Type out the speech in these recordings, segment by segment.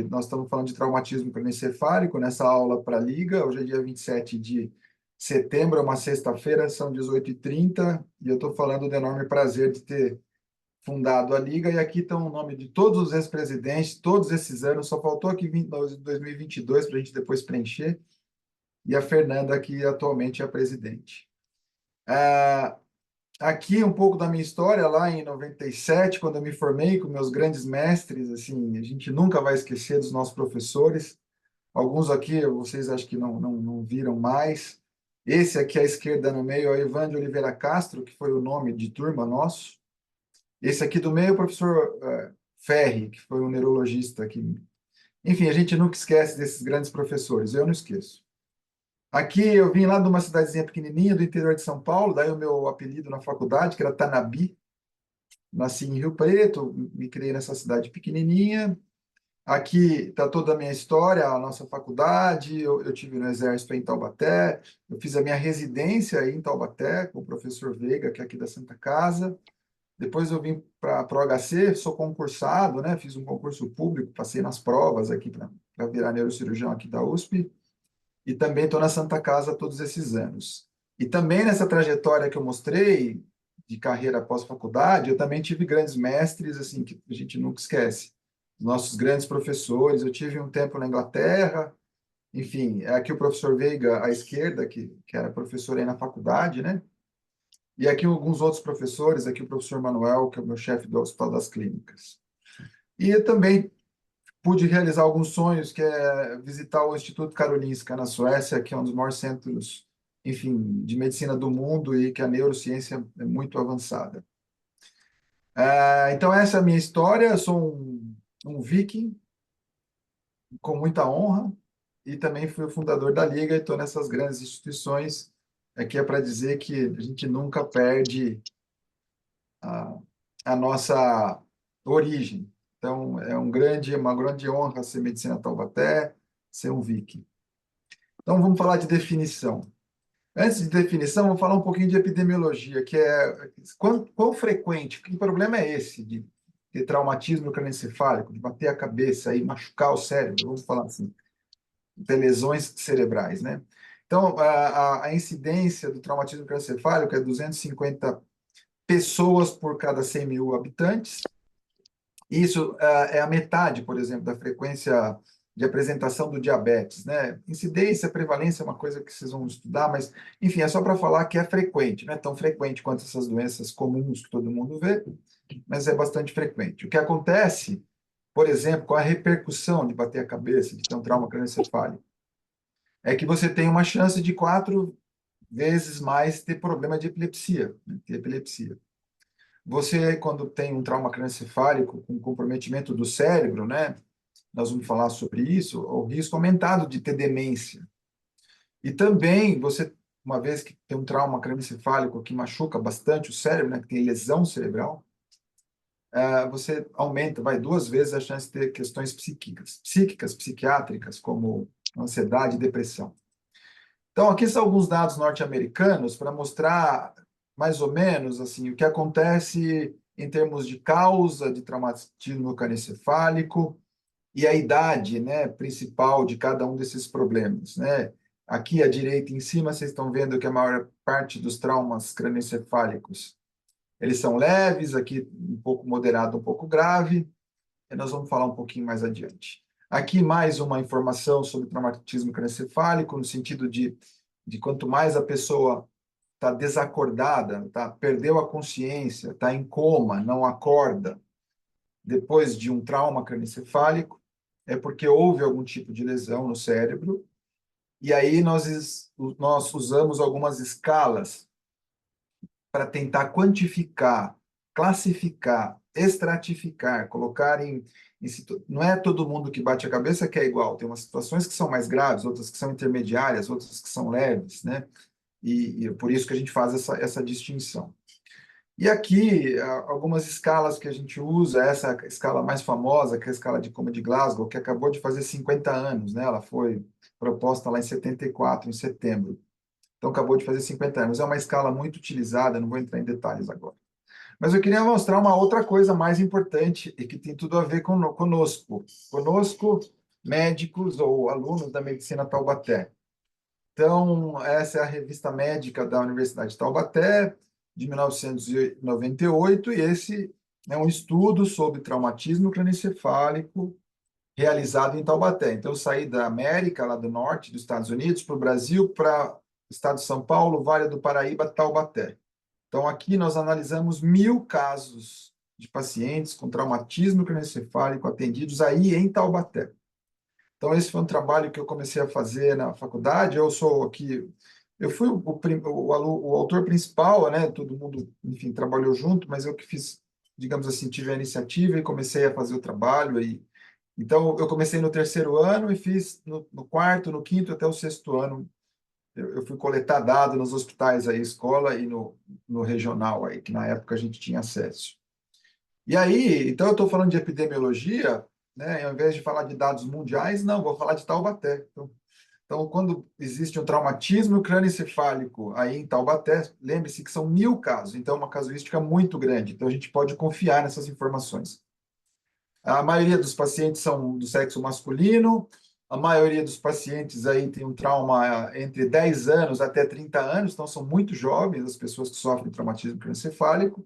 Nós estamos falando de traumatismo cranioencefálico nessa aula para a Liga. Hoje é dia 27 de setembro, é uma sexta-feira, são 18h30, e eu estou falando do enorme prazer de ter fundado a Liga. E aqui estão o nome de todos os ex-presidentes, todos esses anos, só faltou aqui 2022 para a gente depois preencher, e a Fernanda, que atualmente é a presidente. Aqui um pouco da minha história, lá em 97, quando eu me formei com meus grandes mestres, assim, a gente nunca vai esquecer dos nossos professores. Alguns aqui, vocês acho que não viram mais. Esse aqui à esquerda no meio é o Ivan de Oliveira Castro, que foi o nome de turma nosso. Esse aqui do meio é o professor Ferri, que foi um neurologista aqui. Enfim, a gente nunca esquece desses grandes professores, eu não esqueço. Aqui eu vim lá de uma cidadezinha pequenininha do interior de São Paulo, daí o meu apelido na faculdade, que era Tanabi. Nasci em Rio Preto, me criei nessa cidade pequenininha. Aqui está toda a minha história, a nossa faculdade. Eu tive no Exército em Taubaté, eu fiz a minha residência aí em Taubaté com o professor Veiga, que é aqui da Santa Casa. Depois eu vim para o HC, sou concursado, né? Fiz um concurso público, passei nas provas aqui para virar neurocirurgião aqui da USP. E também estou na Santa Casa todos esses anos. E também nessa trajetória que eu mostrei, de carreira após faculdade, eu também tive grandes mestres, assim, que a gente nunca esquece. Nossos grandes professores. Eu tive um tempo na Inglaterra, enfim, é aqui o professor Veiga à esquerda, que era professor aí na faculdade, né? E aqui alguns outros professores, aqui o professor Manuel, que é o meu chefe do Hospital das Clínicas. E eu também pude realizar alguns sonhos, que é visitar o Instituto Karolinska, na Suécia, que é um dos maiores centros, enfim, de medicina do mundo e que a neurociência é muito avançada. Então, essa é a minha história. Eu sou um viking, com muita honra, e também fui o fundador da Liga e estou nessas grandes instituições. Aqui é para dizer que a gente nunca perde a, a nossa origem. Então, uma grande honra ser Medicina Taubaté, ser um viking. Então, vamos falar de definição. Antes de definição, vamos falar um pouquinho de epidemiologia, que é quão frequente, que problema é esse de traumatismo cranioencefálico, de bater a cabeça e machucar o cérebro, vamos falar assim, de lesões cerebrais, né? Então, a incidência do traumatismo cranioencefálico é 250 pessoas por cada 100 mil habitantes. Isso é a metade, por exemplo, da frequência de apresentação do diabetes, né? Incidência, prevalência é uma coisa que vocês vão estudar, mas, enfim, é só para falar que é frequente, não é tão frequente quanto essas doenças comuns que todo mundo vê, mas é bastante frequente. O que acontece, por exemplo, com a repercussão de bater a cabeça, de ter um trauma cranioencefálico, é que você tem uma chance de 4 vezes mais ter problema de epilepsia, né? Ter epilepsia. Você, quando tem um trauma cranioencefálico com comprometimento do cérebro, né? Nós vamos falar sobre isso, o risco aumentado de ter demência. E também, você, uma vez que tem um trauma cranioencefálico que machuca bastante o cérebro, né? Que tem lesão cerebral, você aumenta, vai 2 vezes a chance de ter questões psíquicas, psiquiátricas, como ansiedade e depressão. Então, aqui são alguns dados norte-americanos para mostrar mais ou menos assim o que acontece em termos de causa de traumatismo cranioencefálico e a idade, né, principal de cada um desses problemas, né? Aqui à direita em cima vocês estão vendo que a maior parte dos traumas cranioencefálicos eles são leves, aqui um pouco moderado, um pouco grave, e nós vamos falar um pouquinho mais adiante. Aqui mais uma informação sobre traumatismo cranioencefálico, no sentido de quanto mais a pessoa está desacordada, tá, perdeu a consciência, está em coma, não acorda, depois de um trauma cranioencefálico, é porque houve algum tipo de lesão no cérebro, e aí nós usamos algumas escalas para tentar quantificar, classificar, estratificar, colocar não é todo mundo que bate a cabeça que é igual. Tem umas situações que são mais graves, outras que são intermediárias, outras que são leves, né? E por isso que a gente faz essa distinção. E aqui, algumas escalas que a gente usa, essa escala mais famosa, que é a escala de Coma de Glasgow, que acabou de fazer 50 anos, né? Ela foi proposta lá em 74, em setembro. Então, acabou de fazer 50 anos. É uma escala muito utilizada, não vou entrar em detalhes agora. Mas eu queria mostrar uma outra coisa mais importante e que tem tudo a ver conosco. Conosco, médicos ou alunos da Medicina Taubaté. Então, essa é a revista médica da Universidade de Taubaté, de 1998, e esse é um estudo sobre traumatismo cranioencefálico realizado em Taubaté. Então, eu saí da América, lá do norte, dos Estados Unidos, para o Brasil, para o estado de São Paulo, Vale do Paraíba, Taubaté. Então, aqui nós analisamos 1.000 casos de pacientes com traumatismo cranioencefálico atendidos aí em Taubaté. Então, esse foi um trabalho que eu comecei a fazer na faculdade. Eu sou aqui, eu fui o autor principal, né? Todo mundo, enfim, trabalhou junto, mas eu que fiz, digamos assim, tive a iniciativa e comecei a fazer o trabalho. Então, eu comecei no terceiro ano e fiz no quarto, no quinto até o sexto ano. Eu fui coletar dados nos hospitais aí, escola e no regional aí, que na época a gente tinha acesso. E aí, então eu estou falando de epidemiologia, né? Ao invés de falar de dados mundiais, não, vou falar de Taubaté. Então, quando existe um traumatismo crânioencefálico aí em Taubaté, lembre-se que são 1.000 casos, então é uma casuística muito grande. Então, a gente pode confiar nessas informações. A maioria dos pacientes são do sexo masculino, a maioria dos pacientes aí tem um trauma entre 10 anos até 30 anos, então são muito jovens as pessoas que sofrem traumatismo crânioencefálico.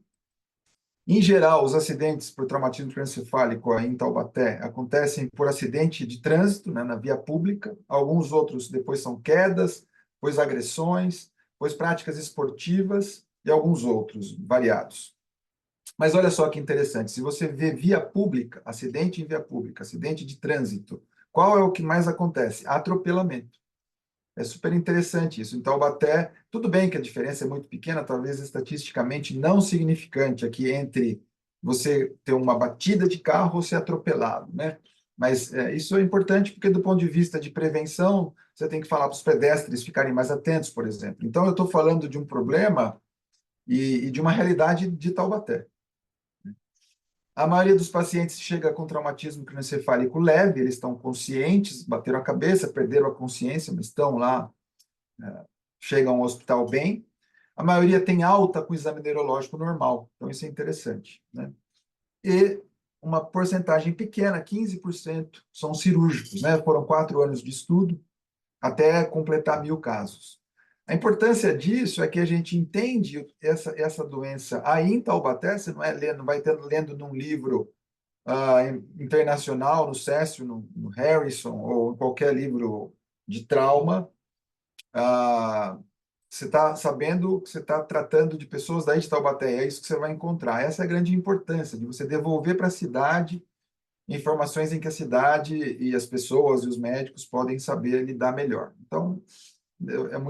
Em geral, os acidentes por traumatismo cranioencefálico aí em Taubaté acontecem por acidente de trânsito, né, na via pública. Alguns outros depois são quedas, depois agressões, depois práticas esportivas e alguns outros variados. Mas olha só que interessante, se você vê via pública, acidente em via pública, acidente de trânsito, qual é o que mais acontece? Atropelamento. É super interessante isso. Em Taubaté, tudo bem que a diferença é muito pequena, talvez estatisticamente não significante aqui entre você ter uma batida de carro ou ser atropelado, né? Mas isso é importante porque, do ponto de vista de prevenção, você tem que falar para os pedestres ficarem mais atentos, por exemplo. Então, eu estou falando de um problema e de uma realidade de Taubaté. A maioria dos pacientes chega com traumatismo cranioencefálico leve, eles estão conscientes, bateram a cabeça, perderam a consciência, mas estão lá, chegam ao hospital bem. A maioria tem alta com exame neurológico normal, então isso é interessante, né? E uma porcentagem pequena, 15%, são cirúrgicos, né? Foram 4 anos de estudo até completar 1.000 casos. A importância disso é que a gente entende essa doença aí em Taubaté, você não é lendo, vai lendo num livro internacional, no Cécio, no Harrison, ou em qualquer livro de trauma, ah, você está sabendo que você está tratando de pessoas daí de Taubaté, é isso que você vai encontrar. Essa é a grande importância de você devolver para a cidade informações em que a cidade e as pessoas e os médicos podem saber lidar melhor. Então,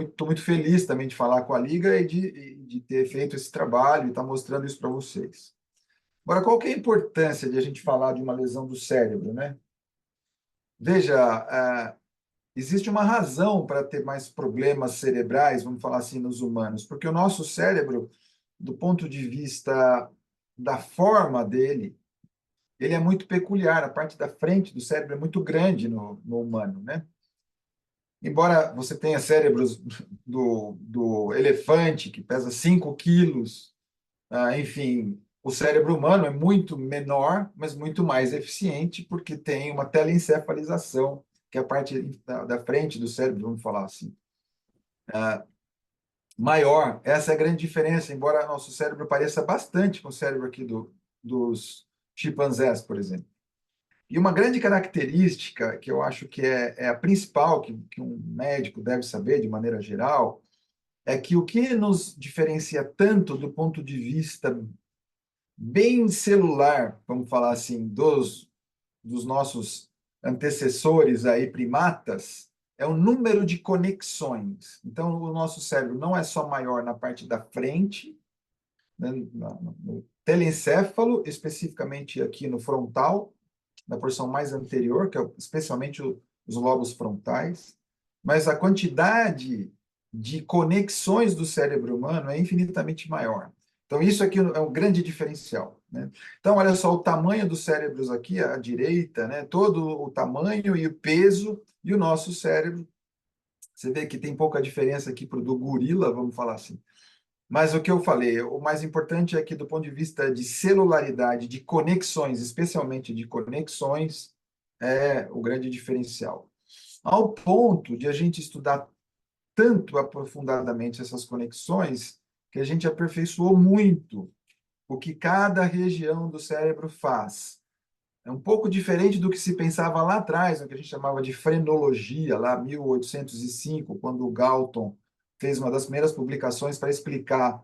estou muito feliz também de falar com a Liga e de ter feito esse trabalho e estar mostrando isso para vocês. Agora, qual que é a importância de a gente falar de uma lesão do cérebro, né? Veja, existe uma razão para ter mais problemas cerebrais, vamos falar assim, nos humanos, porque o nosso cérebro, do ponto de vista da forma dele, ele é muito peculiar. A parte da frente do cérebro é muito grande no humano, né? Embora você tenha cérebros do elefante, que pesa 5 quilos, enfim, o cérebro humano é muito menor, mas muito mais eficiente, porque tem uma telencefalização, que é a parte da frente do cérebro, vamos falar assim, maior. Essa é a grande diferença, embora nosso cérebro pareça bastante com o cérebro aqui dos chimpanzés, por exemplo. E uma grande característica, que eu acho que é a principal, que um médico deve saber de maneira geral, é que o que nos diferencia tanto do ponto de vista bem celular, vamos falar assim, dos nossos antecessores aí, primatas, é o número de conexões. Então, o nosso cérebro não é só maior na parte da frente, né, no telencéfalo, especificamente aqui no frontal, na porção mais anterior, que é especialmente os lobos frontais, mas a quantidade de conexões do cérebro humano é infinitamente maior. Então, isso aqui é um grande diferencial, né? Então, olha só o tamanho dos cérebros aqui, à direita, né? Todo o tamanho e o peso, e o nosso cérebro. Você vê que tem pouca diferença aqui para o do gorila, vamos falar assim. Mas o que eu falei, o mais importante é que, do ponto de vista de celularidade, de conexões, especialmente de conexões, é o grande diferencial. Ao ponto de a gente estudar tanto aprofundadamente essas conexões, que a gente aperfeiçoou muito o que cada região do cérebro faz. É um pouco diferente do que se pensava lá atrás, o que a gente chamava de frenologia, lá 1805, quando o Galton fez uma das primeiras publicações para explicar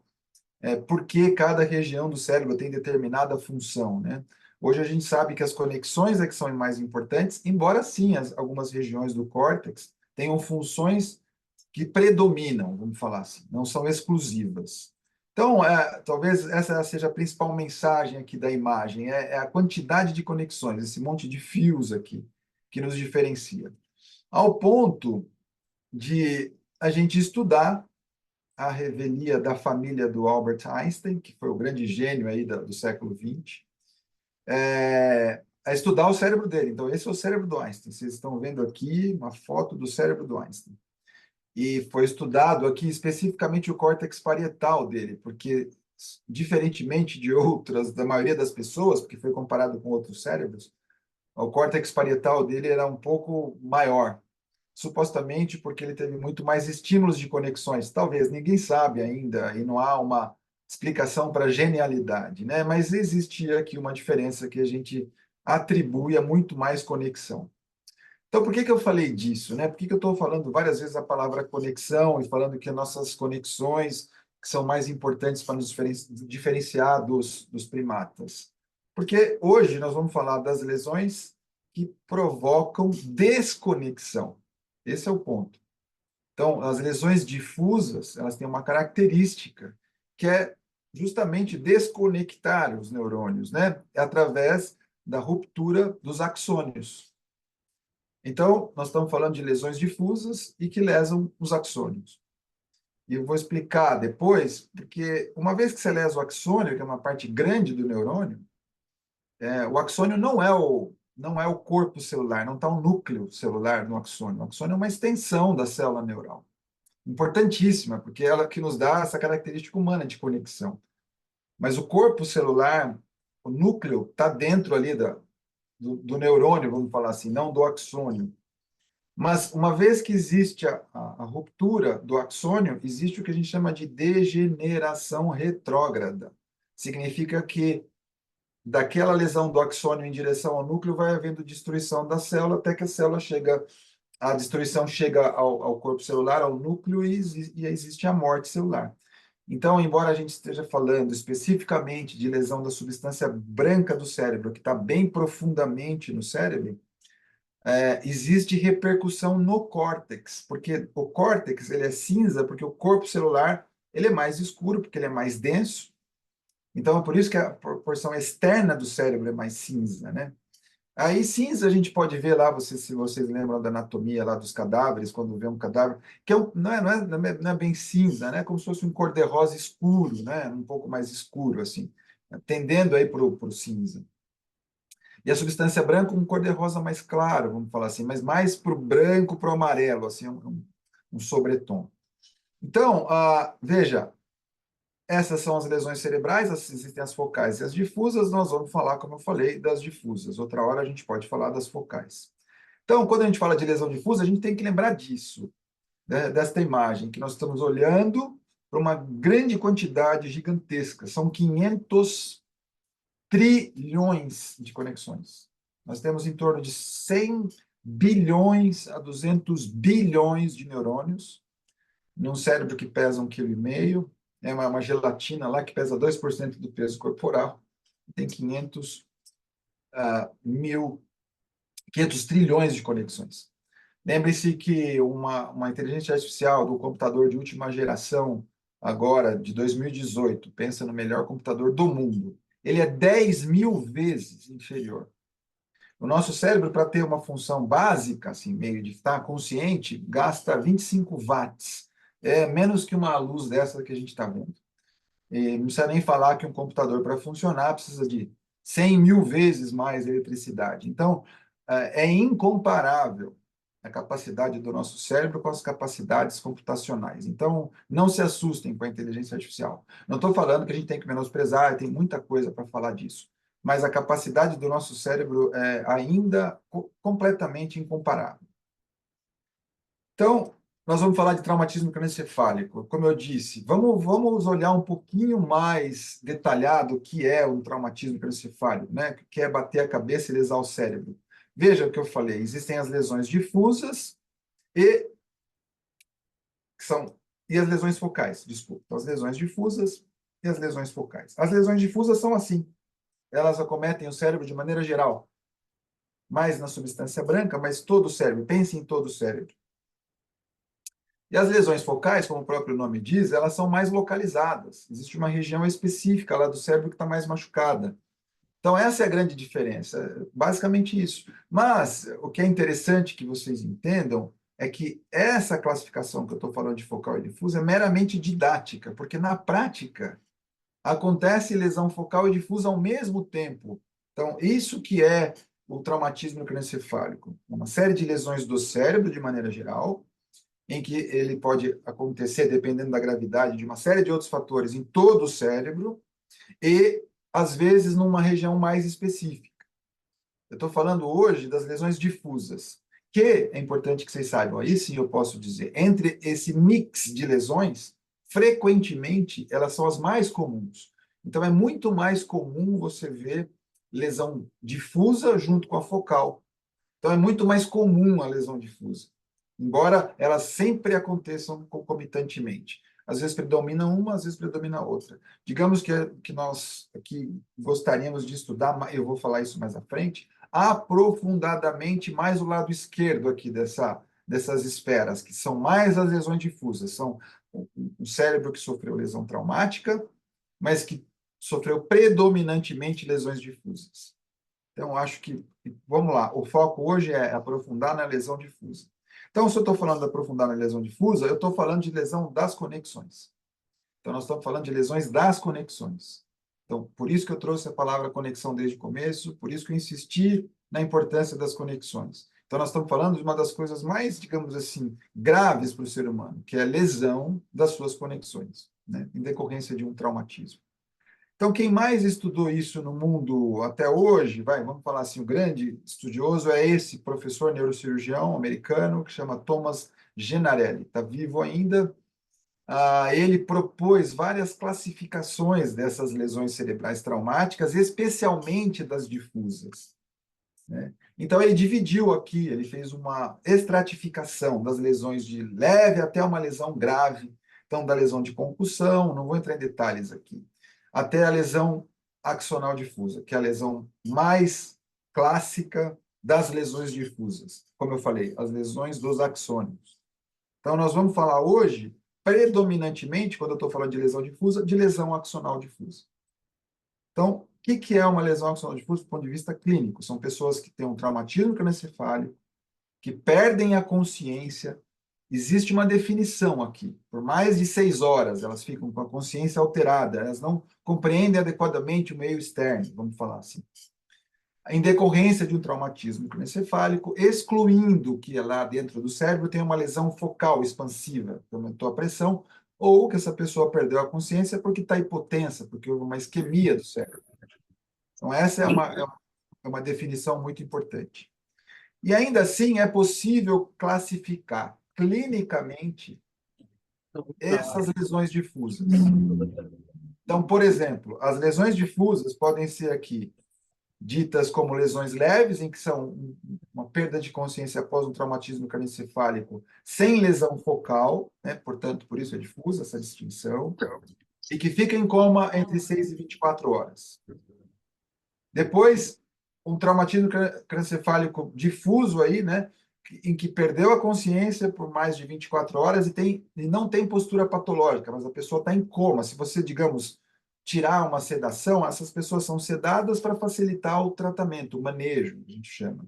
por que cada região do cérebro tem determinada função, né? Hoje a gente sabe que as conexões é que são mais importantes, embora sim algumas regiões do córtex tenham funções que predominam, vamos falar assim, não são exclusivas. Então, talvez essa seja a principal mensagem aqui da imagem, é a quantidade de conexões, esse monte de fios aqui, que nos diferencia. Ao ponto de a gente estudar a revelia da família do Albert Einstein, que foi o grande gênio aí do século XX, a estudar o cérebro dele. Então, esse é o cérebro do Einstein. Vocês estão vendo aqui uma foto do cérebro do Einstein. E foi estudado aqui especificamente o córtex parietal dele, porque, diferentemente de outras, da maioria das pessoas, porque foi comparado com outros cérebros, o córtex parietal dele era um pouco maior, supostamente porque ele teve muito mais estímulos de conexões. Talvez, ninguém sabe ainda, e não há uma explicação para a genialidade, né? Mas existia aqui uma diferença que a gente atribui a muito mais conexão. Então, por que que eu falei disso, né? Por que que eu estou falando várias vezes a palavra conexão e falando que as nossas conexões que são mais importantes para nos diferenciar dos primatas? Porque hoje nós vamos falar das lesões que provocam desconexão. Esse é o ponto. Então, as lesões difusas, elas têm uma característica que é justamente desconectar os neurônios, né? Através da ruptura dos axônios. Então, nós estamos falando de lesões difusas e que lesam os axônios. E eu vou explicar depois, porque uma vez que você lesa o axônio, que é uma parte grande do neurônio, o axônio não é o corpo celular, não está o núcleo celular no axônio. O axônio é uma extensão da célula neural. Importantíssima, porque é ela que nos dá essa característica humana de conexão. Mas o corpo celular, o núcleo, está dentro ali do neurônio, vamos falar assim, não do axônio. Mas uma vez que existe a ruptura do axônio, existe o que a gente chama de degeneração retrógrada. Significa que daquela lesão do axônio em direção ao núcleo vai havendo destruição da célula até que a destruição chega ao corpo celular, ao núcleo, e existe a morte celular. Então, embora a gente esteja falando especificamente de lesão da substância branca do cérebro, que está bem profundamente no cérebro, existe repercussão no córtex, porque o córtex ele é cinza, porque o corpo celular ele é mais escuro, porque ele é mais denso. Então, é por isso que a porção externa do cérebro é mais cinza, né? Aí cinza a gente pode ver lá, se vocês lembram da anatomia lá dos cadáveres, quando vê um cadáver, que não é bem cinza, né? Como se fosse um cor-de-rosa escuro, né? Um pouco mais escuro, assim, tendendo aí para o cinza. E a substância branca, um cor-de-rosa mais claro, vamos falar assim, mas mais para o branco, para o amarelo, assim, um sobretom. Então, veja, essas são as lesões cerebrais, existem as focais e as difusas, nós vamos falar, como eu falei, das difusas. Outra hora a gente pode falar das focais. Então, quando a gente fala de lesão difusa, a gente tem que lembrar disso, né, desta imagem, que nós estamos olhando para uma grande quantidade gigantesca, são 500 trilhões de conexões. Nós temos em torno de 100 bilhões a 200 bilhões de neurônios, num cérebro que pesa 1,5 kg, é uma gelatina lá que pesa 2% do peso corporal, tem 500 trilhões de conexões. Lembre-se que uma inteligência artificial do computador de última geração, agora, de 2018, pensa no melhor computador do mundo, ele é 10 mil vezes inferior. O nosso cérebro, para ter uma função básica, assim, meio de estar consciente, gasta 25 watts. É menos que uma luz dessa que a gente está vendo. E não precisa nem falar que um computador, para funcionar, precisa de 100 mil vezes mais eletricidade. Então, é incomparável a capacidade do nosso cérebro com as capacidades computacionais. Então, não se assustem com a inteligência artificial. Não estou falando que a gente tem que menosprezar, tem muita coisa para falar disso, mas a capacidade do nosso cérebro é ainda completamente incomparável. Então, nós vamos falar de traumatismo cranioencefálico. Como eu disse, vamos olhar um pouquinho mais detalhado o que é um traumatismo cranioencefálico, né? Que é bater a cabeça e lesar o cérebro. Veja o que eu falei, existem as lesões difusas e e as lesões focais, desculpa. Então, as lesões difusas e as lesões focais. As lesões difusas são assim, elas acometem o cérebro de maneira geral, mais na substância branca, mas todo o cérebro, pense em todo o cérebro. E as lesões focais, como o próprio nome diz, elas são mais localizadas. Existe uma região específica lá do cérebro que está mais machucada. Então, essa é a grande diferença, basicamente isso. Mas o que é interessante que vocês entendam é que essa classificação que eu estou falando de focal e difusa é meramente didática, porque na prática acontece lesão focal e difusa ao mesmo tempo. Então, isso que é o traumatismo cranioencefálico. Uma série de lesões do cérebro, de maneira geral, em que ele pode acontecer, dependendo da gravidade, de uma série de outros fatores em todo o cérebro, e, às vezes, numa região mais específica. Eu estou falando hoje das lesões difusas, que é importante que vocês saibam, aí sim eu posso dizer, entre esse mix de lesões, frequentemente elas são as mais comuns. Então é muito mais comum você ver lesão difusa junto com a focal. Então é muito mais comum a lesão difusa, embora elas sempre aconteçam concomitantemente. Às vezes predomina uma, às vezes predomina a outra. Digamos que nós aqui gostaríamos de estudar, eu vou falar isso mais à frente, aprofundadamente mais o lado esquerdo aqui dessas esferas, que são mais as lesões difusas, são o cérebro que sofreu lesão traumática, mas que sofreu predominantemente lesões difusas. Então, acho que, vamos lá, o foco hoje é aprofundar na lesão difusa. Então, se eu estou falando de aprofundar na lesão difusa, eu estou falando de lesão das conexões. Então, nós estamos falando de lesões das conexões. Então, por isso que eu trouxe a palavra conexão desde o começo, por isso que eu insisti na importância das conexões. Então, nós estamos falando de uma das coisas mais, digamos assim, graves para o ser humano, que é a lesão das suas conexões, né, em decorrência de um traumatismo. Então, quem mais estudou isso no mundo até hoje, vamos falar assim, o grande estudioso é esse professor neurocirurgião americano que chama Thomas Gennarelli. Está vivo ainda. Ele propôs várias classificações dessas lesões cerebrais traumáticas, especialmente das difusas, né? Então, ele dividiu aqui, ele fez uma estratificação das lesões de leve até uma lesão grave. Então, da lesão de concussão, não vou entrar em detalhes aqui, até a lesão axonal difusa, que é a lesão mais clássica das lesões difusas. Como eu falei, as lesões dos axônios. Então, nós vamos falar hoje, predominantemente, quando eu estou falando de lesão difusa, de lesão axonal difusa. Então, o que é uma lesão axonal difusa do ponto de vista clínico? São pessoas que têm um traumatismo cranioencefálico, que perdem a consciência. Existe uma definição aqui. Por mais de 6 horas, elas ficam com a consciência alterada, elas não compreendem adequadamente o meio externo, vamos falar assim. Em decorrência de um traumatismo cranioencefálico, excluindo que lá dentro do cérebro tem uma lesão focal expansiva, que aumentou a pressão, ou que essa pessoa perdeu a consciência porque está hipotensa, porque houve uma isquemia do cérebro. Então, essa é uma definição muito importante. E ainda assim, é possível classificar clinicamente essas lesões difusas. Então, por exemplo, as lesões difusas podem ser aqui ditas como lesões leves, em que são uma perda de consciência após um traumatismo cranioencefálico sem lesão focal, né? Portanto, por isso é difusa essa distinção, e que fica em coma entre 6 e 24 horas. Depois, um traumatismo cranioencefálico difuso aí, né, em que perdeu a consciência por mais de 24 horas e não tem postura patológica, mas a pessoa está em coma. Se você, digamos, tirar uma sedação, essas pessoas são sedadas para facilitar o tratamento, o manejo, a gente chama.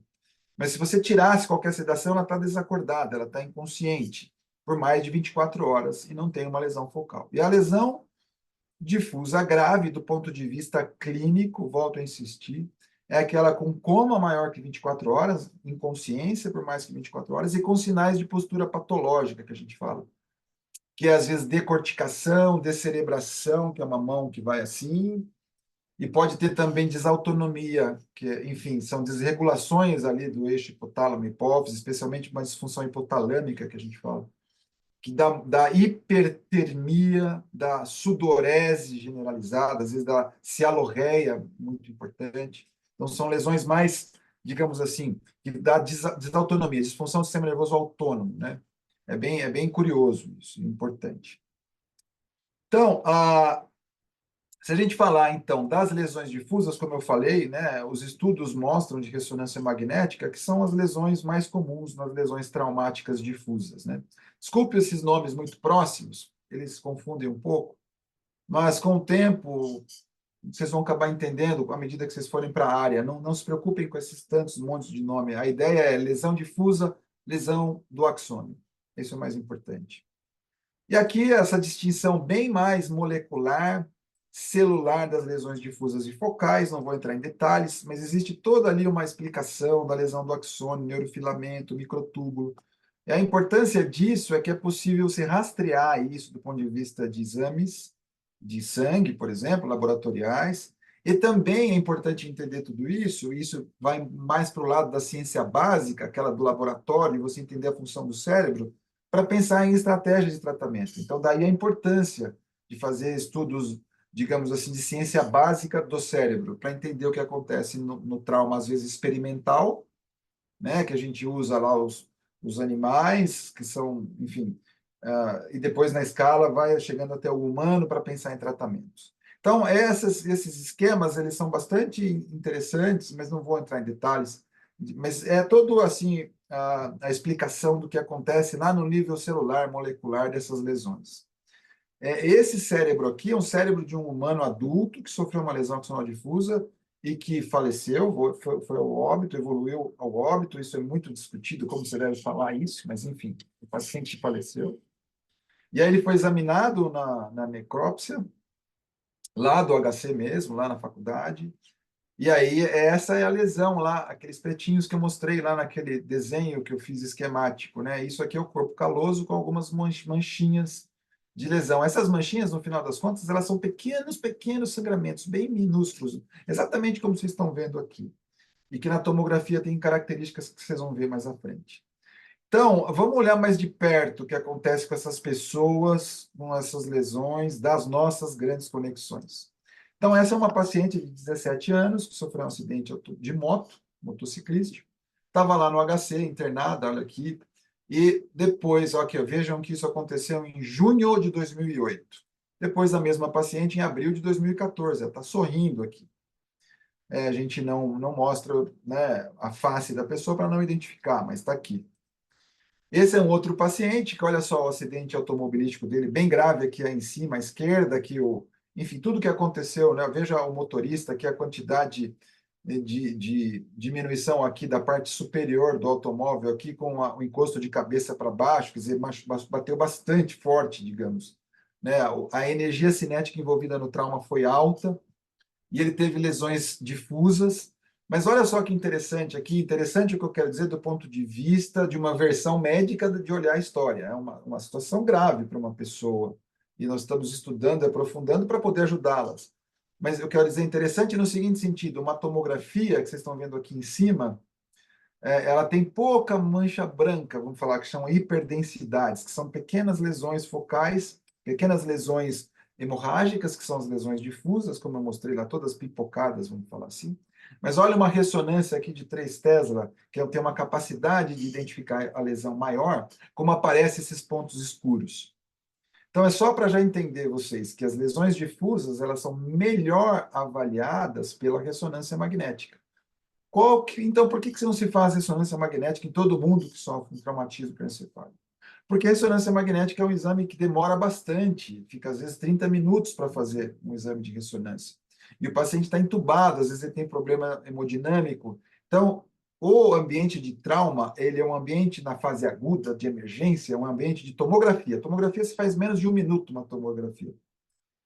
Mas se você tirasse qualquer sedação, ela está desacordada, ela está inconsciente por mais de 24 horas e não tem uma lesão focal. E a lesão difusa grave do ponto de vista clínico, volto a insistir, é aquela com coma maior que 24 horas, inconsciência por mais que 24 horas, e com sinais de postura patológica, que a gente fala, que é às vezes decorticação, descerebração, que é uma mão que vai assim, e pode ter também desautonomia, que, enfim, são desregulações ali do eixo hipotálamo-hipófise, especialmente uma disfunção hipotalâmica que a gente fala, que dá hipertermia, da sudorese generalizada, às vezes da cialorreia, muito importante. Então, são lesões mais, digamos assim, que dá desautonomia, disfunção do sistema nervoso autônomo, né? É bem curioso isso, importante. Então, se a gente falar, então, das lesões difusas, como eu falei, né, os estudos mostram de ressonância magnética que são as lesões mais comuns nas lesões traumáticas difusas, né? Desculpe esses nomes muito próximos, eles confundem um pouco, mas com o tempo vocês vão acabar entendendo à medida que vocês forem para a área. Não se preocupem com esses tantos montes de nome. A ideia é lesão difusa, lesão do axônio. Isso é o mais importante. E aqui essa distinção bem mais molecular, celular das lesões difusas e focais, não vou entrar em detalhes, mas existe toda ali uma explicação da lesão do axônio, neurofilamento, microtúbulo. E a importância disso é que é possível se rastrear isso do ponto de vista de exames de sangue, por exemplo, laboratoriais, e também é importante entender tudo isso, e isso vai mais para o lado da ciência básica, aquela do laboratório, e você entender a função do cérebro, para pensar em estratégias de tratamento. Então, daí a importância de fazer estudos, digamos assim, de ciência básica do cérebro, para entender o que acontece no trauma, às vezes experimental, né, que a gente usa lá os animais, que são, enfim, e depois na escala vai chegando até o humano para pensar em tratamentos. Então, esses esquemas, eles são bastante interessantes, mas não vou entrar em detalhes, mas é todo, assim, a explicação do que acontece lá no nível celular, molecular dessas lesões. Esse cérebro aqui é um cérebro de um humano adulto que sofreu uma lesão axonal difusa e que faleceu, foi ao óbito, evoluiu ao óbito. Isso é muito discutido, como você deve falar isso, mas enfim, o paciente faleceu. E aí ele foi examinado na necrópsia, lá do HC mesmo, lá na faculdade. E aí, essa é a lesão lá, aqueles pretinhos que eu mostrei lá naquele desenho que eu fiz esquemático, né? Isso aqui é o corpo caloso com algumas manchinhas de lesão. Essas manchinhas, no final das contas, elas são pequenos sangramentos, bem minúsculos, exatamente como vocês estão vendo aqui. E que na tomografia tem características que vocês vão ver mais à frente. Então, vamos olhar mais de perto o que acontece com essas pessoas, com essas lesões, das nossas grandes conexões. Então, essa é uma paciente de 17 anos que sofreu um acidente de moto, motociclista, estava lá no HC, internada, olha aqui, e depois, ó, aqui, ó, vejam que isso aconteceu em junho de 2008. Depois, a mesma paciente em abril de 2014, ela está sorrindo aqui. A gente não mostra, né, a face da pessoa para não identificar, mas está aqui. Esse é um outro paciente que, olha só, o acidente automobilístico dele, bem grave aqui em cima, à esquerda, aqui enfim, tudo que aconteceu, né? Veja o motorista aqui, a quantidade de diminuição aqui da parte superior do automóvel, aqui com o encosto de cabeça para baixo, quer dizer, bateu bastante forte, digamos. Né? A energia cinética envolvida no trauma foi alta, e ele teve lesões difusas. Mas olha só que interessante aqui, interessante o que eu quero dizer do ponto de vista de uma versão médica de olhar a história. É uma situação grave para uma pessoa, e nós estamos estudando, aprofundando para poder ajudá-las. Mas eu quero dizer interessante no seguinte sentido, uma tomografia que vocês estão vendo aqui em cima, ela tem pouca mancha branca, vamos falar, que são hiperdensidades, que são pequenas lesões focais, pequenas lesões hemorrágicas, que são as lesões difusas, como eu mostrei lá, todas pipocadas, vamos falar assim. Mas olha uma ressonância aqui de 3 Tesla, que tem uma capacidade de identificar a lesão maior, como aparecem esses pontos escuros. Então, é só para já entender vocês que as lesões difusas elas são melhor avaliadas pela ressonância magnética. Então, por que você não se faz ressonância magnética em todo mundo que sofre um traumatismo craneoencefálico? Porque a ressonância magnética é um exame que demora bastante, fica às vezes 30 minutos para fazer um exame de ressonância. E o paciente está entubado, às vezes ele tem problema hemodinâmico. Então, o ambiente de trauma, ele é um ambiente na fase aguda de emergência, é um ambiente de tomografia. Tomografia se faz menos de 1 minuto uma tomografia.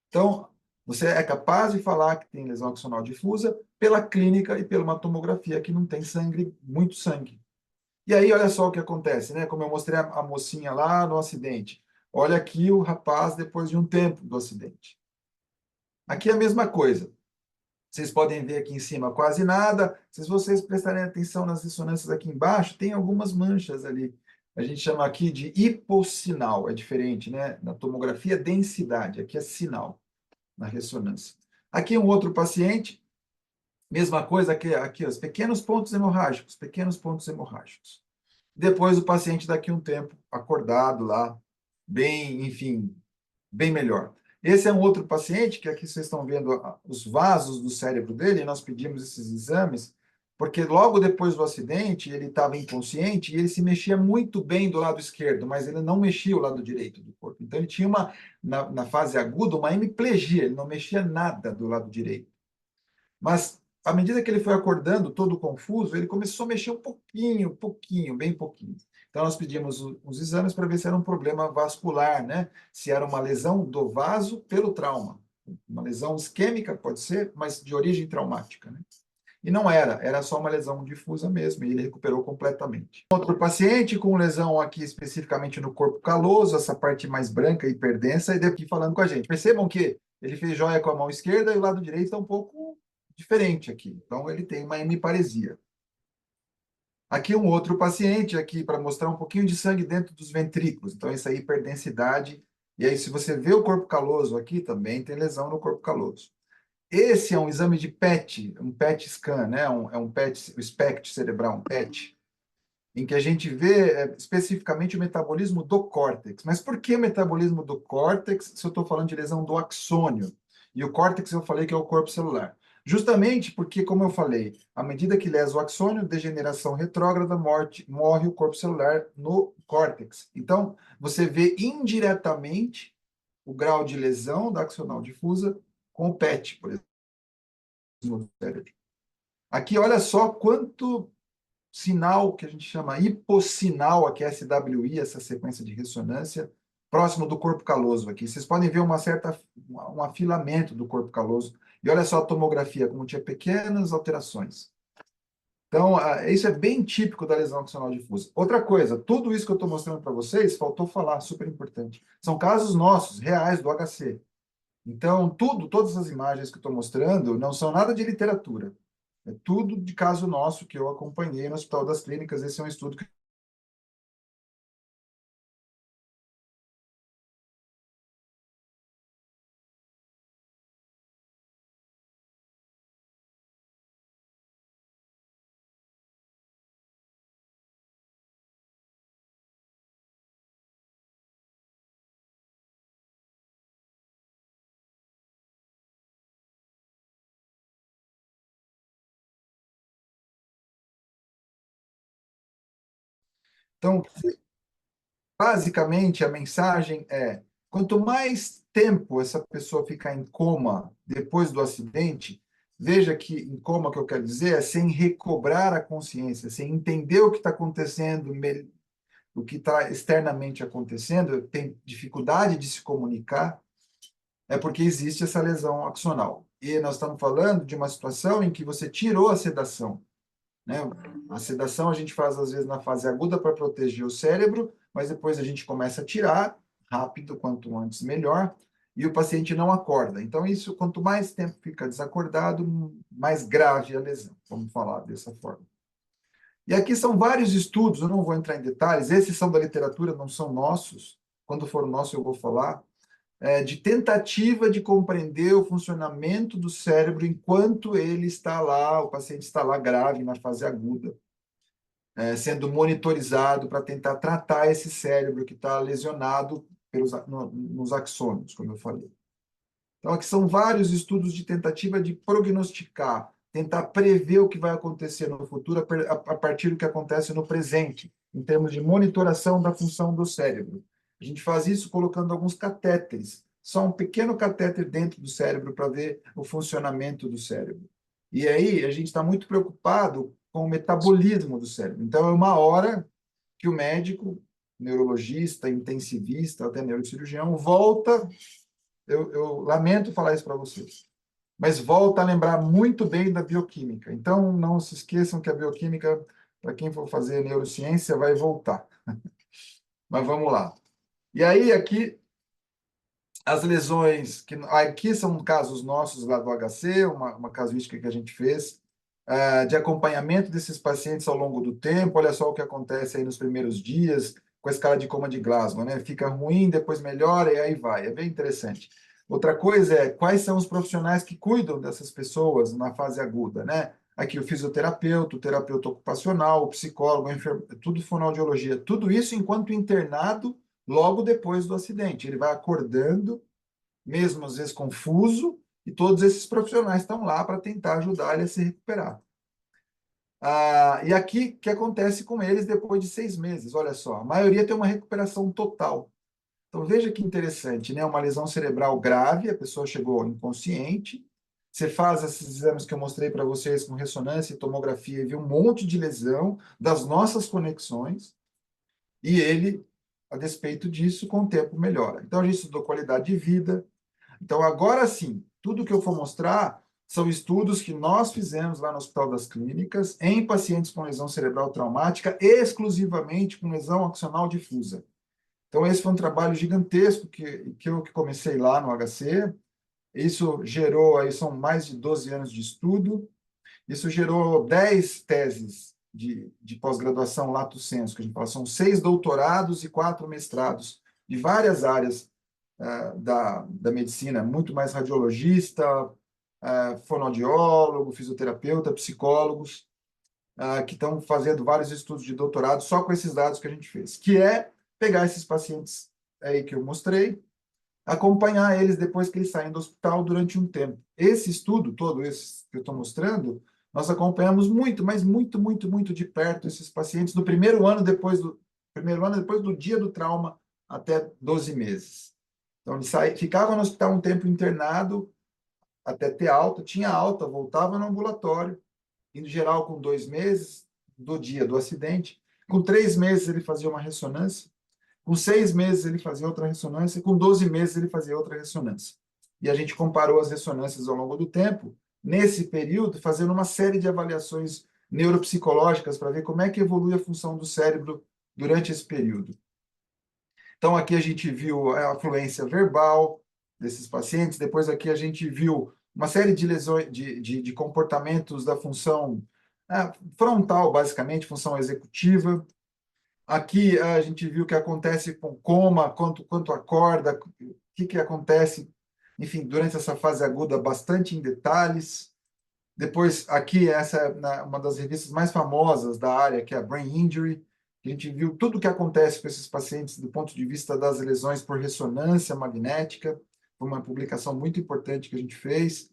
Então, Você é capaz de falar que tem lesão axonal difusa pela clínica e pela uma tomografia que não tem sangue, muito sangue. E aí, olha só o que acontece, né? Como eu mostrei a mocinha lá no acidente. Olha aqui o rapaz depois de um tempo do acidente. Aqui é a mesma coisa. Vocês podem ver aqui em cima quase nada. Se vocês prestarem atenção nas ressonâncias aqui embaixo, tem algumas manchas ali. A gente chama aqui de hipossinal, é diferente, né? Na tomografia, densidade, aqui é sinal na ressonância. Aqui um outro paciente, mesma coisa aqui os pequenos pontos hemorrágicos, pequenos pontos hemorrágicos. Depois o paciente daqui a um tempo acordado lá, bem, enfim, bem melhor. Esse é um outro paciente que aqui vocês estão vendo os vasos do cérebro dele, e nós pedimos esses exames, porque logo depois do acidente ele estava inconsciente e ele se mexia muito bem do lado esquerdo, mas ele não mexia o lado direito do corpo. Então ele tinha na fase aguda, uma hemiplegia, ele não mexia nada do lado direito. Mas, à medida que ele foi acordando, todo confuso, ele começou a mexer um pouquinho, bem pouquinho. Então, nós pedimos os exames para ver se era um problema vascular, né? Se era uma lesão do vaso pelo trauma. Uma lesão isquêmica, pode ser, mas de origem traumática, né? E não era só uma lesão difusa mesmo, e ele recuperou completamente. Outro paciente com lesão aqui especificamente no corpo caloso, essa parte mais branca e hiperdensa, e daqui falando com a gente. Percebam que ele fez joia com a mão esquerda e o lado direito está um pouco diferente aqui. Então, ele tem uma hemiparesia. Aqui um outro paciente, aqui para mostrar um pouquinho de sangue dentro dos ventrículos. Então, isso aí, hiperdensidade. E aí, se você vê o corpo caloso aqui, também tem lesão no corpo caloso. Esse é um exame de PET, um PET scan, né? É um PET, o SPECT cerebral, um PET, em que a gente vê especificamente o metabolismo do córtex. Mas por que o metabolismo do córtex se eu estou falando de lesão do axônio? E o córtex eu falei que é o corpo celular. Justamente porque, como eu falei, à medida que lesa o axônio, degeneração retrógrada, morre o corpo celular no córtex. Então, você vê indiretamente o grau de lesão da axonal difusa com o PET, por exemplo, no cérebro. Aqui, olha só quanto sinal que a gente chama hipossinal, aqui é SWI, essa sequência de ressonância, próximo do corpo caloso aqui. Vocês podem ver um afilamento do corpo caloso. E olha só a tomografia, como tinha pequenas alterações. Então, isso é bem típico da lesão axonal difusa. Outra coisa, tudo isso que eu estou mostrando para vocês, faltou falar, super importante. São casos nossos, reais, do HC. Então, todas as imagens que eu estou mostrando não são nada de literatura. É tudo de caso nosso que eu acompanhei no Hospital das Clínicas. Esse é um estudo que... Então, basicamente, a mensagem é: quanto mais tempo essa pessoa ficar em coma depois do acidente, veja que em coma, que eu quero dizer, é sem recobrar a consciência, sem entender o que está acontecendo, o que está externamente acontecendo, tem dificuldade de se comunicar, é porque existe essa lesão axonal. E nós estamos falando de uma situação em que você tirou a sedação, né? A sedação a gente faz às vezes na fase aguda para proteger o cérebro, mas depois a gente começa a tirar rápido, quanto antes melhor, e o paciente não acorda. Então isso, quanto mais tempo fica desacordado, mais grave a lesão, vamos falar dessa forma. E aqui são vários estudos, eu não vou entrar em detalhes, esses são da literatura, não são nossos. Quando for nosso eu vou falar de tentativa de compreender o funcionamento do cérebro enquanto ele está lá, o paciente está lá grave, na fase aguda, sendo monitorizado para tentar tratar esse cérebro que está lesionado nos axônios, como eu falei. Então, aqui são vários estudos de tentativa de prognosticar, tentar prever o que vai acontecer no futuro a partir do que acontece no presente, em termos de monitoração da função do cérebro. A gente faz isso colocando alguns catéteres, só um pequeno catéter dentro do cérebro para ver o funcionamento do cérebro. E aí a gente está muito preocupado com o metabolismo do cérebro. Então, é uma hora que o médico, neurologista, intensivista, até neurocirurgião, volta eu lamento falar isso para vocês. Mas volta a lembrar muito bem da bioquímica. Então, não se esqueçam que a bioquímica, para quem for fazer neurociência, vai voltar. Mas vamos lá. E aí, aqui, as lesões, que aqui são casos nossos lá do HC, uma casuística que a gente fez, de acompanhamento desses pacientes ao longo do tempo. Olha só o que acontece aí nos primeiros dias, com a escala de coma de Glasgow, né? Fica ruim, depois melhora e aí vai. É bem interessante. Outra coisa é quais são os profissionais que cuidam dessas pessoas na fase aguda, né? Aqui o fisioterapeuta, o terapeuta ocupacional, o psicólogo, tudo fonoaudiologia, tudo isso enquanto internado logo depois do acidente. Ele vai acordando, mesmo às vezes confuso, e todos esses profissionais estão lá para tentar ajudar ele a se recuperar. E aqui, o que acontece com eles depois de 6 meses? Olha só, a maioria tem uma recuperação total. Então, veja que interessante, né? Uma lesão cerebral grave, a pessoa chegou inconsciente, você faz esses exames que eu mostrei para vocês com ressonância e tomografia e vê um monte de lesão das nossas conexões, e ele, a despeito disso, com o tempo melhora. Então, a gente estudou qualidade de vida. Então, agora sim, tudo que eu vou mostrar são estudos que nós fizemos lá no Hospital das Clínicas em pacientes com lesão cerebral traumática, exclusivamente com lesão axonal difusa. Então, esse foi um trabalho gigantesco que eu comecei lá no HC. Isso gerou, aí são mais de 12 anos de estudo, isso gerou 10 teses de pós-graduação lato sensu, que a gente fala, são 6 doutorados e 4 mestrados de várias áreas da medicina, muito mais radiologista, fonoaudiólogo, fisioterapeuta, psicólogos, que estão fazendo vários estudos de doutorado só com esses dados que a gente fez, que é pegar esses pacientes aí que eu mostrei, acompanhar eles depois que eles saem do hospital durante um tempo. Esse estudo, todo esse que eu estou mostrando, nós acompanhamos muito, mas muito, muito, muito de perto esses pacientes no primeiro ano depois do dia do trauma até 12 meses. Então, ele ficava no hospital um tempo internado até ter alta, tinha alta, voltava no ambulatório, em geral com 2 meses do dia do acidente. Com 3 meses ele fazia uma ressonância, com 6 meses ele fazia outra ressonância, com 12 meses ele fazia outra ressonância. E a gente comparou as ressonâncias ao longo do tempo, nesse período, fazendo uma série de avaliações neuropsicológicas para ver como é que evolui a função do cérebro durante esse período. Então, aqui a gente viu a fluência verbal desses pacientes, depois aqui a gente viu uma série de lesões, de comportamentos da função frontal, basicamente, função executiva. Aqui a gente viu o que acontece com coma, quanto acorda, o que acontece, enfim, durante essa fase aguda, bastante em detalhes. Depois, aqui, essa é uma das revistas mais famosas da área, que é a Brain Injury. A gente viu tudo o que acontece com esses pacientes do ponto de vista das lesões por ressonância magnética. Foi uma publicação muito importante que a gente fez.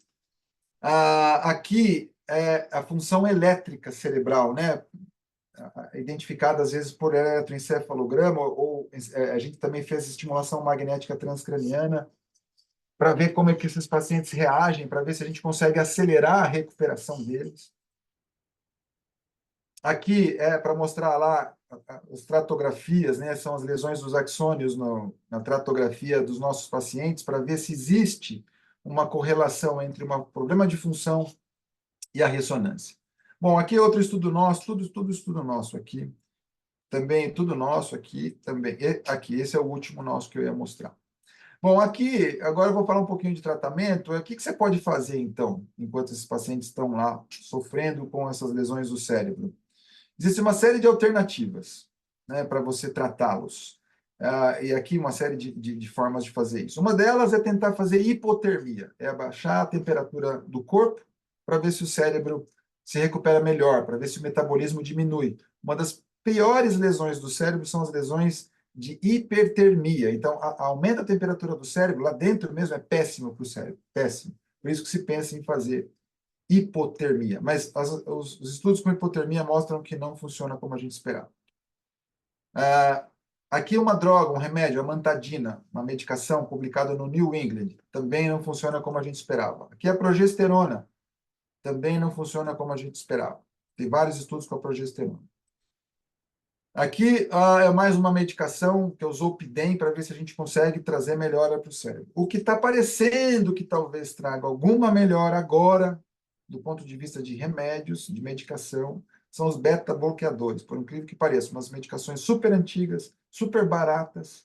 Aqui é a função elétrica cerebral, né? Identificada às vezes por eletroencefalograma, ou a gente também fez estimulação magnética transcraniana para ver como é que esses pacientes reagem, para ver se a gente consegue acelerar a recuperação deles. Aqui é para mostrar lá as tratografias, né? São as lesões dos axônios na tratografia dos nossos pacientes, para ver se existe uma correlação entre um problema de função e a ressonância. Bom, aqui é outro estudo nosso, tudo estudo nosso aqui. Também tudo nosso aqui, também. Aqui, esse é o último nosso que eu ia mostrar. Bom, aqui, agora eu vou falar um pouquinho de tratamento. O que você pode fazer, então, enquanto esses pacientes estão lá sofrendo com essas lesões do cérebro? Existe uma série de alternativas, né, para você tratá-los. E aqui uma série de formas de fazer isso. Uma delas é tentar fazer hipotermia, é abaixar a temperatura do corpo para ver se o cérebro se recupera melhor, para ver se o metabolismo diminui. Uma das piores lesões do cérebro são as lesões de hipertermia. Então, aumenta a temperatura do cérebro, lá dentro mesmo é péssimo para o cérebro, péssimo. Por isso que se pensa em fazer hipotermia. Mas os estudos com hipotermia mostram que não funciona como a gente esperava. Aqui uma droga, um remédio, a amantadina, uma medicação publicada no New England, também não funciona como a gente esperava. Aqui a progesterona, também não funciona como a gente esperava. Tem vários estudos com a progesterona. Aqui é mais uma medicação que eu usou o Zolpidem para ver se a gente consegue trazer melhora para o cérebro. O que está parecendo que talvez traga alguma melhora agora, do ponto de vista de remédios, de medicação, são os beta-bloqueadores, por incrível que pareça, umas medicações super antigas, super baratas,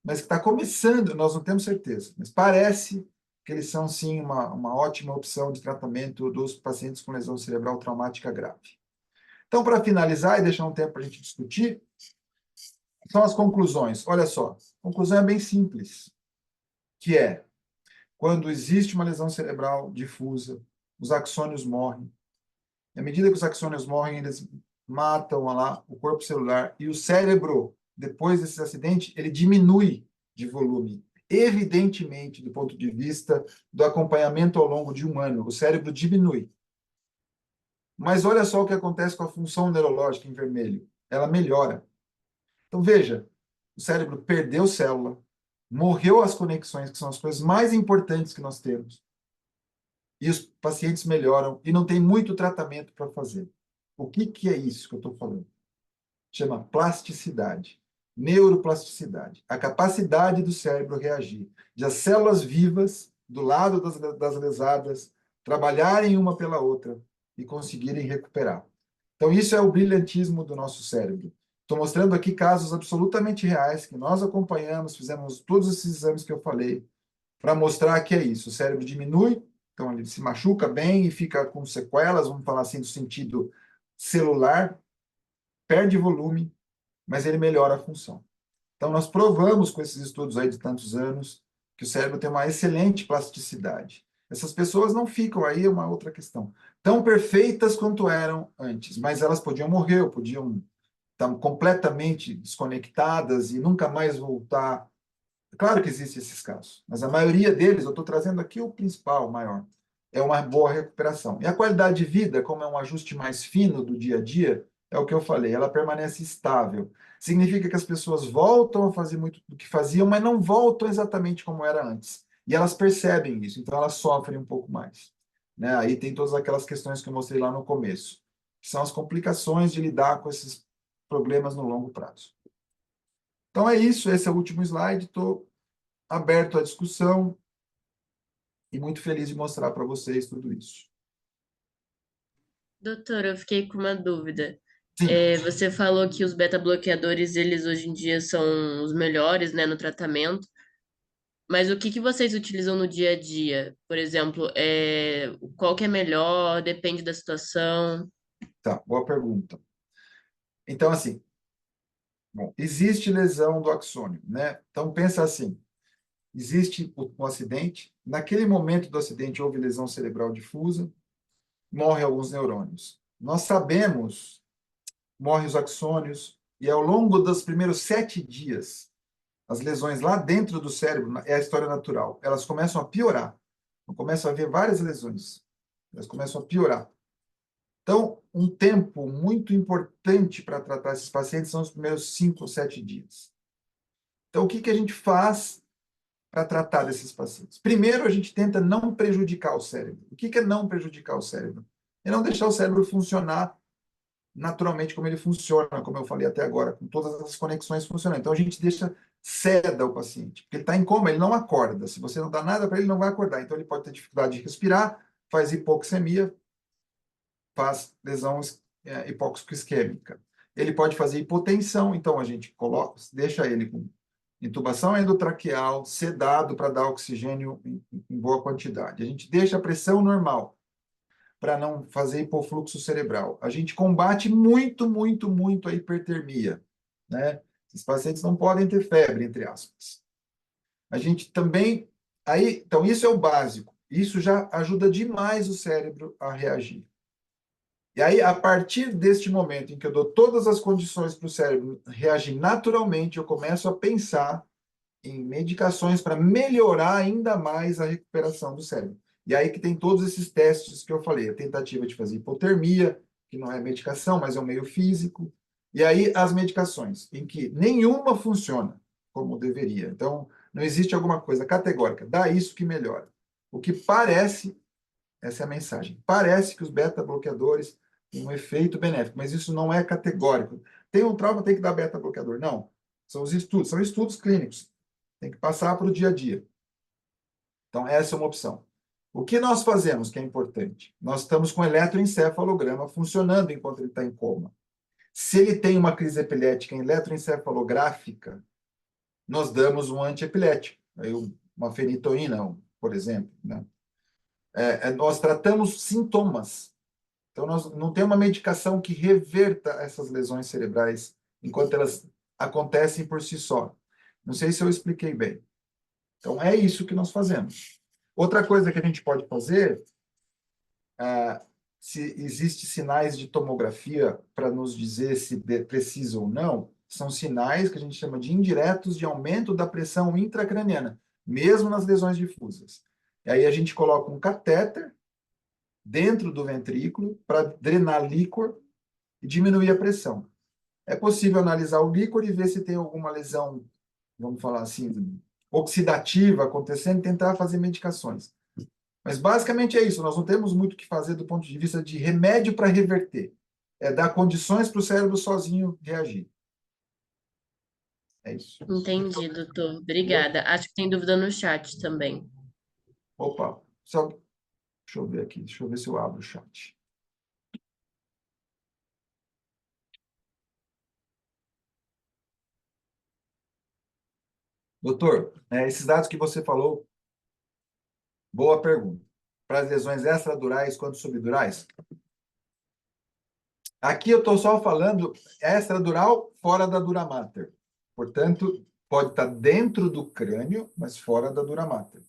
mas que está começando, nós não temos certeza, mas parece que eles são sim uma ótima opção de tratamento dos pacientes com lesão cerebral traumática grave. Então, para finalizar e deixar um tempo para a gente discutir, são as conclusões. Olha só, a conclusão é bem simples, que é, quando existe uma lesão cerebral difusa, os axônios morrem. E à medida que os axônios morrem, eles matam lá o corpo celular e o cérebro, depois desse acidente, ele diminui de volume. Evidentemente, do ponto de vista do acompanhamento ao longo de um ano, o cérebro diminui. Mas olha só o que acontece com a função neurológica em vermelho. Ela melhora. Então, veja, o cérebro perdeu célula, morreu as conexões, que são as coisas mais importantes que nós temos, e os pacientes melhoram e não tem muito tratamento para fazer. O que, que é isso que eu estou falando? Chama plasticidade, neuroplasticidade, a capacidade do cérebro reagir, de as células vivas do lado das lesadas trabalharem uma pela outra e conseguirem recuperar. Então, isso é o brilhantismo do nosso cérebro. Estou mostrando aqui casos absolutamente reais que nós acompanhamos, fizemos todos esses exames que eu falei, para mostrar que é isso. O cérebro diminui, então ele se machuca bem e fica com sequelas, vamos falar assim, no sentido celular, perde volume, mas ele melhora a função. Então, nós provamos com esses estudos aí de tantos anos que o cérebro tem uma excelente plasticidade. Essas pessoas não ficam, aí é uma outra questão, tão perfeitas quanto eram antes, mas elas podiam morrer, ou podiam estar completamente desconectadas e nunca mais voltar. Claro que existem esses casos, mas a maioria deles, eu estou trazendo aqui o principal, o maior, é uma boa recuperação. E a qualidade de vida, como é um ajuste mais fino do dia a dia, é o que eu falei, ela permanece estável. Significa que as pessoas voltam a fazer muito do que faziam, mas não voltam exatamente como era antes. E elas percebem isso, então elas sofrem um pouco mais. Né? Aí tem todas aquelas questões que eu mostrei lá no começo, que são as complicações de lidar com esses problemas no longo prazo. Então é isso, esse é o último slide. Estou aberto à discussão e muito feliz de mostrar para vocês tudo isso. Doutor, eu fiquei com uma dúvida. Sim, Você falou que os beta-bloqueadores, eles hoje em dia são os melhores, né, no tratamento, mas o que que vocês utilizam no dia a dia? Por exemplo, qual que é melhor? Depende da situação. tá, boa pergunta. Então, assim, bom, existe lesão do axônio, né? Então, pensa assim, existe um acidente, naquele momento do acidente houve lesão cerebral difusa, morre alguns neurônios. Nós sabemos, morre os axônios, e ao longo dos primeiros 7 dias, as lesões lá dentro do cérebro, é a história natural, elas começam a piorar. Então, começam a haver várias lesões, elas começam a piorar. Então, um tempo muito importante para tratar esses pacientes são os primeiros 5 ou 7 dias. Então, o que, que a gente faz para tratar desses pacientes? Primeiro, a gente tenta não prejudicar o cérebro. O que, que é não prejudicar o cérebro? É não deixar o cérebro funcionar naturalmente como ele funciona, como eu falei até agora, com todas as conexões funcionando. Então, a gente deixa seda o paciente, porque ele está em coma, ele não acorda. Se você não dá nada para ele, ele não vai acordar. Então, ele pode ter dificuldade de respirar, faz hipoxemia, faz lesão hipóxico-isquêmica. Ele pode fazer hipotensão, então a gente coloca, deixa ele com intubação endotraqueal, sedado para dar oxigênio em boa quantidade. A gente deixa a pressão normal para não fazer hipofluxo cerebral. A gente combate muito, muito, muito a hipertermia, né? Esses pacientes não podem ter febre, entre aspas. A gente também, aí, então isso é o básico. Isso já ajuda demais o cérebro a reagir. E aí, a partir deste momento em que eu dou todas as condições para o cérebro reagir naturalmente, eu começo a pensar em medicações para melhorar ainda mais a recuperação do cérebro. E aí que tem todos esses testes que eu falei, a tentativa de fazer hipotermia, que não é medicação, mas é um meio físico. E aí as medicações, em que nenhuma funciona como deveria. Então, não existe alguma coisa categórica, dá isso que melhora. O que parece, essa é a mensagem, parece que os beta-bloqueadores têm um efeito benéfico, mas isso não é categórico. tem um trauma, tem que dar beta-bloqueador. Não, são estudos clínicos. Tem que passar para o dia a dia. Então, essa é uma opção. O que nós fazemos, que é importante? Nós estamos com o eletroencefalograma funcionando enquanto ele está em coma. Se ele tem uma crise epilética eletroencefalográfica, nós damos um antiepilético, aí uma fenitoína, por exemplo, né? Nós tratamos sintomas. Então, nós não tem uma medicação que reverta essas lesões cerebrais enquanto elas acontecem por si só. Não sei se eu expliquei bem. Então, é isso que nós fazemos. Outra coisa que a gente pode fazer, se existem sinais de tomografia para nos dizer se precisa ou não, são sinais que a gente chama de indiretos de aumento da pressão intracraniana, mesmo nas lesões difusas. E aí a gente coloca um catéter dentro do ventrículo para drenar líquor e diminuir a pressão. É possível analisar o líquor e ver se tem alguma lesão, vamos falar assim, oxidativa acontecendo e tentar fazer medicações. Mas basicamente é isso, nós não temos muito o que fazer do ponto de vista de remédio para reverter. É dar condições para o cérebro sozinho reagir. É isso. Entendi, doutor. Obrigada. Acho que tem dúvida no chat também. Opa, deixa eu ver aqui, deixa eu ver se eu abro o chat. Doutor, esses dados que você falou, boa pergunta. Para as lesões extradurais quanto subdurais? Aqui eu estou só falando extradural fora da dura mater. Portanto, pode estar dentro do crânio, mas fora da dura mater.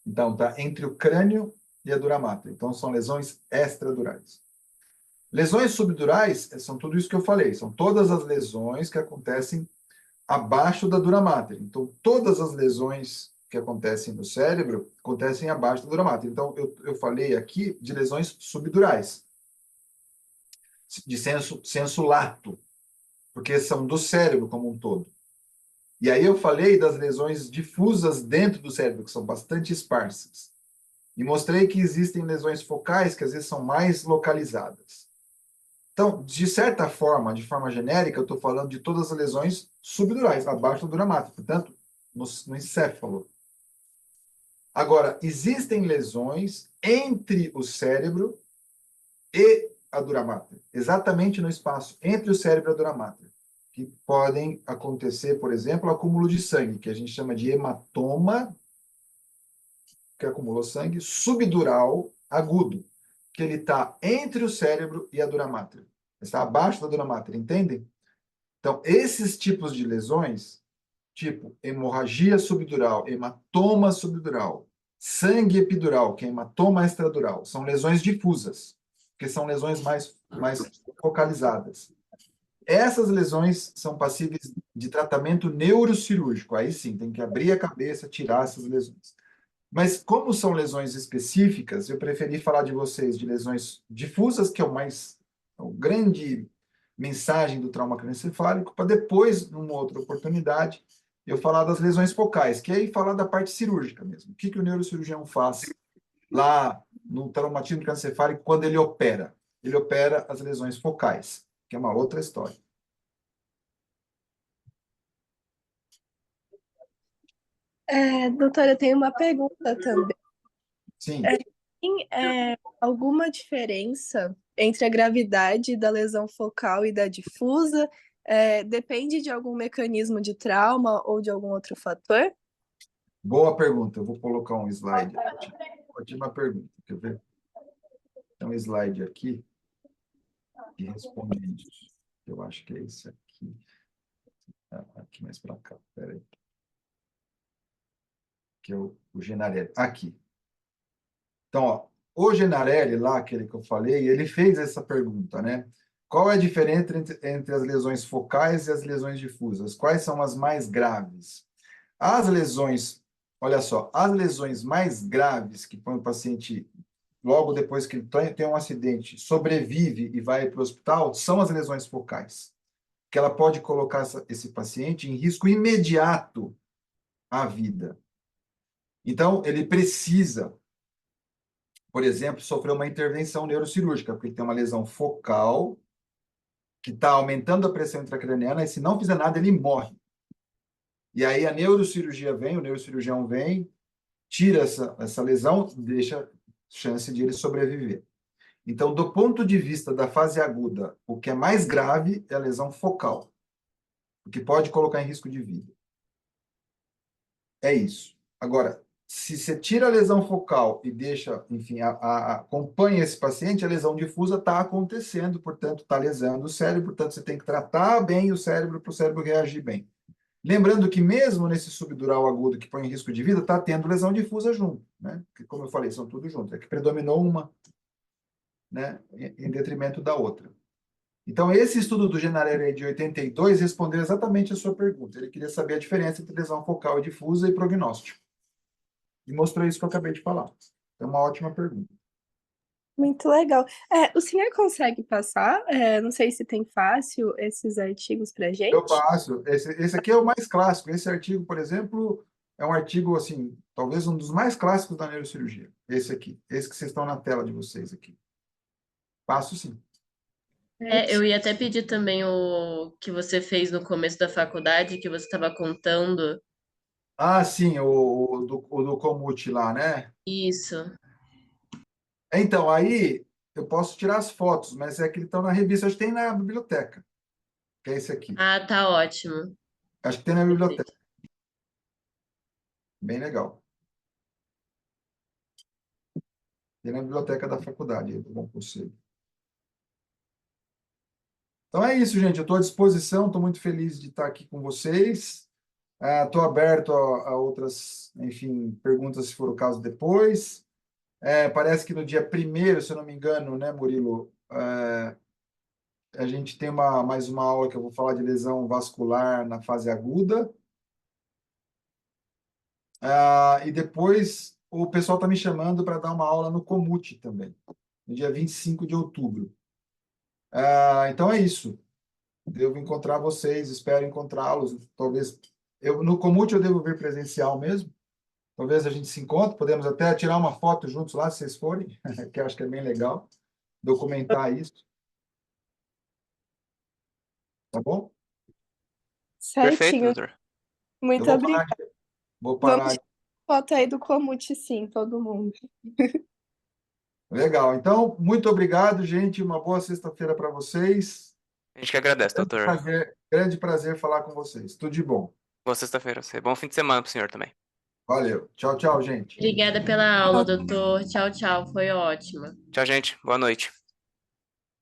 Então, está entre o crânio e a dura mater. Então, são lesões extradurais. Lesões subdurais são tudo isso que eu falei. São todas as lesões que acontecem abaixo da dura mater. Então, todas as lesões que acontecem no cérebro acontecem abaixo da dura mater. Então, eu falei aqui de lesões subdurais, de senso lato, porque são do cérebro como um todo. E aí eu falei das lesões difusas dentro do cérebro, que são bastante esparsas. E mostrei que existem lesões focais que às vezes são mais localizadas. Então, de certa forma, de forma genérica, eu estou falando de todas as lesões subdurais, abaixo da dura mater, portanto, no encéfalo. Agora, existem lesões entre o cérebro e a dura mater, exatamente no espaço entre o cérebro e a dura mater, que podem acontecer, por exemplo, acúmulo de sangue, que a gente chama de hematoma, que acumulou sangue, subdural agudo, que ele está entre o cérebro e a dura mater. Está abaixo da dura mater, entendem? Então, esses tipos de lesões, tipo hemorragia subdural, hematoma subdural, sangue epidural, que é hematoma extradural, são lesões difusas, que são lesões mais focalizadas. Essas lesões são passíveis de tratamento neurocirúrgico. Aí sim, tem que abrir a cabeça, tirar essas lesões. Mas como são lesões específicas, eu preferi falar de vocês de lesões difusas, que é o grande mensagem do trauma cranioencefálico, para depois, numa outra oportunidade, eu falar das lesões focais, que é aí falar da parte cirúrgica mesmo. O que o neurocirurgião faz lá no traumatismo cranioencefálico quando ele opera? Ele opera as lesões focais, que é uma outra história. Doutora, eu tenho uma pergunta também. Sim. Tem alguma diferença entre a gravidade da lesão focal e da difusa? Depende de algum mecanismo de trauma ou de algum outro fator? Boa pergunta. Eu vou colocar um slide. Ótima pergunta. Quer ver? Tem um slide aqui que responde isso. Eu acho que é esse aqui. Aqui mais para cá. Espera aí. Que é o Genarelli. Aqui. Então, ó, o Genarelli, lá, aquele que eu falei, ele fez essa pergunta, né? Qual é a diferença entre as lesões focais e as lesões difusas? Quais são as mais graves? As lesões, olha só, as lesões mais graves que põe o paciente logo depois que ele tem um acidente, sobrevive e vai para o hospital, são as lesões focais, que ela pode colocar esse paciente em risco imediato à vida. Então, ele precisa, por exemplo, sofrer uma intervenção neurocirúrgica, porque ele tem uma lesão focal que está aumentando a pressão intracraniana, e se não fizer nada, ele morre. E aí a neurocirurgia vem, o neurocirurgião vem, tira essa lesão, deixa chance de ele sobreviver. Então, do ponto de vista da fase aguda, o que é mais grave é a lesão focal, o que pode colocar em risco de vida. É isso. Agora, se você tira a lesão focal e deixa, enfim, acompanha esse paciente, a lesão difusa está acontecendo, portanto, está lesando o cérebro, portanto, você tem que tratar bem o cérebro para o cérebro reagir bem. Lembrando que mesmo nesse subdural agudo que põe em risco de vida, está tendo lesão difusa junto, né? Porque, como eu falei, são tudo junto. É que predominou uma, né, em detrimento da outra. Então, esse estudo do Gennarelli de 82 respondeu exatamente a sua pergunta. Ele queria saber a diferença entre lesão focal e difusa e prognóstico. E mostrou isso que eu acabei de falar. É uma ótima pergunta. Muito legal. O senhor consegue passar? Não sei se tem fácil esses artigos para Eu gente. passo. Esse aqui é o mais clássico. Esse artigo, por exemplo, é um artigo, assim, talvez um dos mais clássicos da neurocirurgia. Esse aqui. Esse que vocês estão na tela de vocês aqui. Passo sim. Eu ia até pedir também o que você fez no começo da faculdade, que você estava contando. Ah, sim, o do Komuth lá, né? Isso. Então, aí eu posso tirar as fotos, mas é que eles estão na revista, acho que tem na biblioteca, que é esse aqui. Ah, tá ótimo. Acho que tem na biblioteca. Bem legal. Tem na biblioteca da faculdade, aí, do Bom Conselho. Então é isso, gente. Eu estou à disposição, estou muito feliz de estar aqui com vocês. Estou aberto a outras, enfim, perguntas, se for o caso, depois. Parece que no dia 1º, se eu não me engano, né, Murilo, a gente tem mais uma aula que eu vou falar de lesão vascular na fase aguda. E depois o pessoal está me chamando para dar uma aula no Komuth também, no dia 25 de outubro. Então é isso. Devo encontrar vocês, espero encontrá-los. Talvez no Komuth eu devo vir presencial mesmo. Talvez a gente se encontre, podemos até tirar uma foto juntos lá, se vocês forem, que eu acho que é bem legal documentar isso. Tá bom? Perfeito, Certinho. doutor. Eu Muito vou obrigada. parar, vou Vamos parar. tirar foto aí do Comute, sim, todo mundo. Legal. Então, muito obrigado, gente. Uma boa sexta-feira para vocês. A gente que agradece, doutor. Grande prazer falar com vocês. Tudo de bom. Boa sexta-feira. Você. Bom fim de semana pro senhor também. Valeu. Tchau, tchau, gente. Obrigada pela aula, doutor. Tchau, tchau. Foi ótima. Tchau, gente. Boa noite.